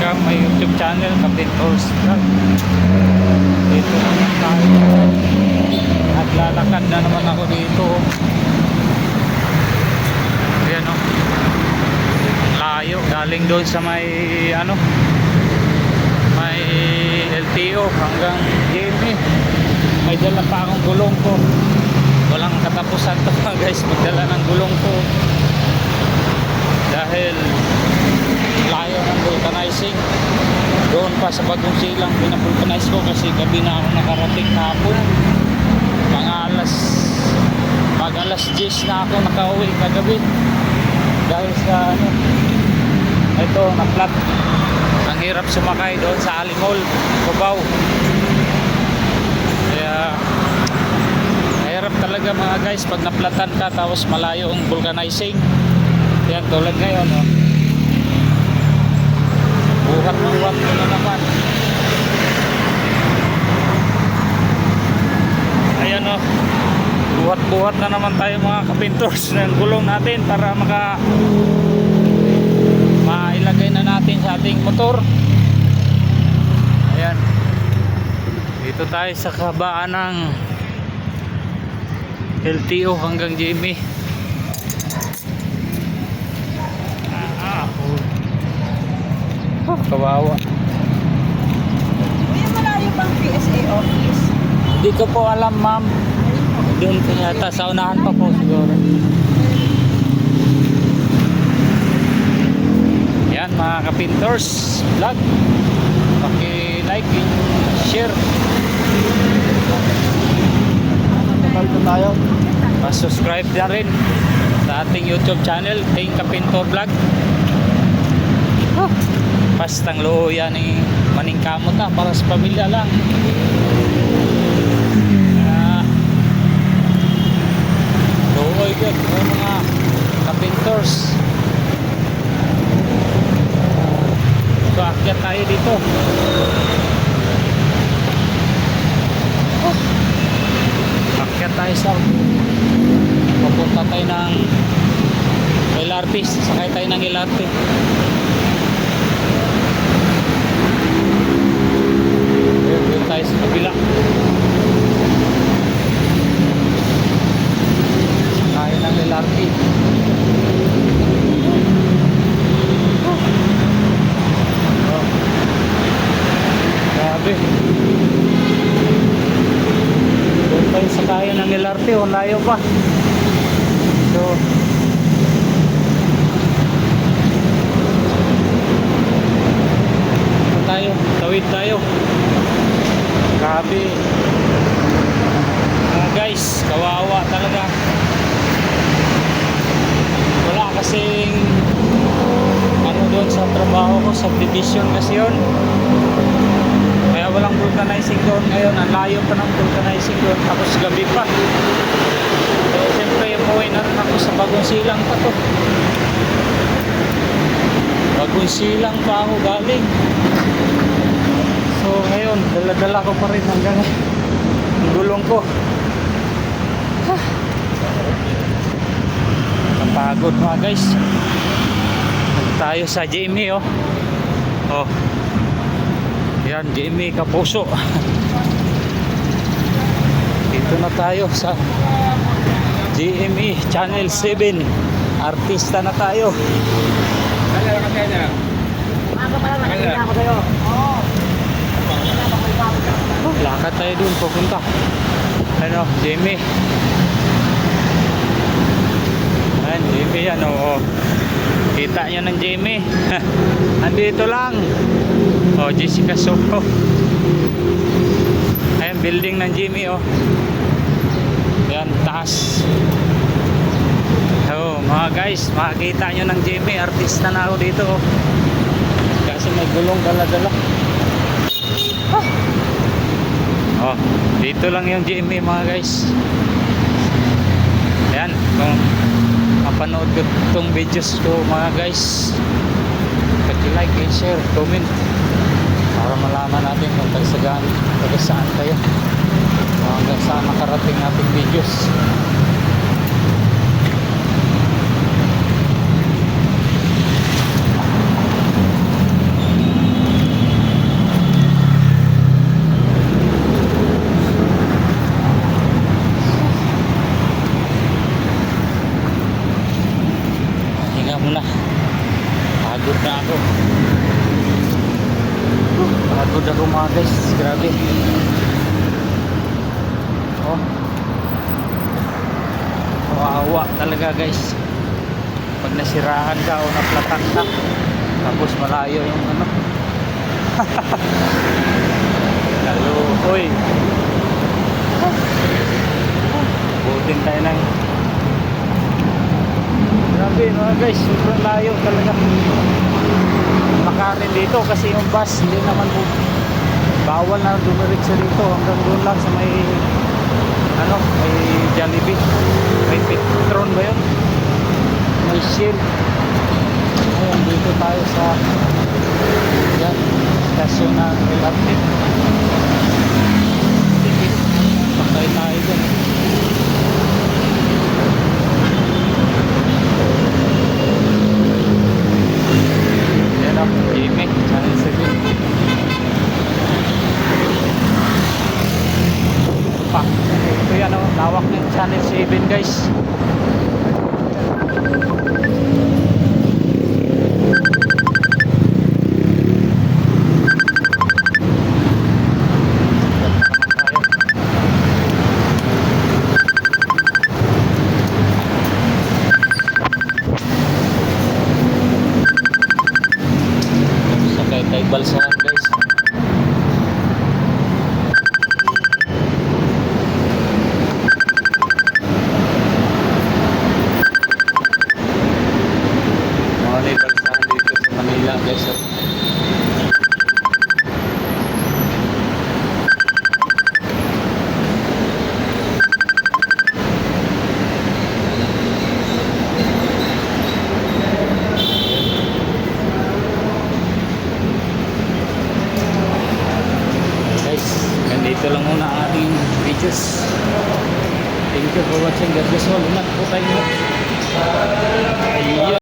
hanggang may YouTube channel, Kapintors Vlog. Dito naman tayo. Naglalakad na naman ako dito. Ayan o. Layo. Galing doon sa may may LTO hanggang GMA. May dala pa akong gulong ko. Walang katapusan to guys, magdala ng gulong ko. Dahil layo ng vulcanizing. Doon pa sa Bagong Silang pinapulcanize ko kasi gabi na ako nakarating hapon. Mag alas 10 na ako nakauwi kagabi. Dahil sa ito na flat. Ang hirap sumakay doon sa Alimol, Cubao. Kaya hirap talaga mga guys pag naplatan ka tapos malayo ang vulcanizing. Yan tulad ngayon buhat-buhat ko na naman. Ayan buhat-buhat na naman tayo mga kapintors ng gulong natin para mailagay na natin sa ating motor. Ayan, dito tayo sa kabaan ng LTO hanggang GMA. Kawawa. Kuya, malayo bang PSA office? Hindi ko po alam ma'am. Doon po yata sa unahan pa po siguro. Yan mga kapintors vlog, paki-like and share. Palto tayo. Pa-subscribe na rin sa ating YouTube channel, Ting Kapintor Vlog. Pastang luya ni maning kamot para sa pamilya lang. Luoy good mga kapintors. So akyat tayo dito. Akyat tayo sa papunta tayo ng LRT. Sakay tayo ng LRT. Doon tayo sa kabila. Sakay ng LRT. Grabe. Doon tayo sakay ng LRT. Layo pa. So tayo, tawid tayo. Grabe guys, kawawa talaga. Wala kasing doon sa trabaho ko, subdivision kasi yun, kaya walang vulcanizing doon. Ngayon ang layo pa ng vulcanizing doon, tapos gabi pa. So siyempre umuwi na rin ako sa Bagong Silang pa to. Bagong Silang pa ako galing. So ngayon, dala-dala ko pa rin hanggang ang gulong ko. Napagod mga guys. Tayo sa GMA yan GMA Kapuso. Dito na tayo sa GMA Channel 7. Artista na tayo. Lakad tayo dun pupunta. GMA. Ayan, GMA yan kita nyo ng GMA. Andito lang Jessica Soho. Ayan, building ng GMA yan, taas. Mga guys, makikita nyo ng GMA. Artista na ako dito kasi may gulong dala-dala. Dito lang yung GMA mga guys. Ayan, kung mapanood ko itong videos ko mga guys, like and share, comment para malaman natin kung taga saan kayo, hanggang saan nakarating nating videos. Pagod ako mga guys, grabe. Oh. Kawawa talaga guys. Pag nasiraan ka o naplatan ka, tapos malayo yung ano. Kaluhoy. Butin tayo ng grabe mga guys, sobrang layo talaga. Makarin dito kasi yung bus hindi naman po bawal na dumiretso dito hanggang doon lang sa may ano, may Jollibee, may Petron ba yun, may Shell. Ayun, dito tayo sa yan, stasyon ng LRT. Sige, pakay tayo dyan. Yan ang Jimmy, Channel 7. Ito yan o, lawak ng Channel 7 guys. Sakay tayo balsahan guys. Mga balsahan dito sa Manila guys. Guys, ganito lang muna ang ating videos. Thank you for watching. God bless all. Ingat po tayo. Ayun.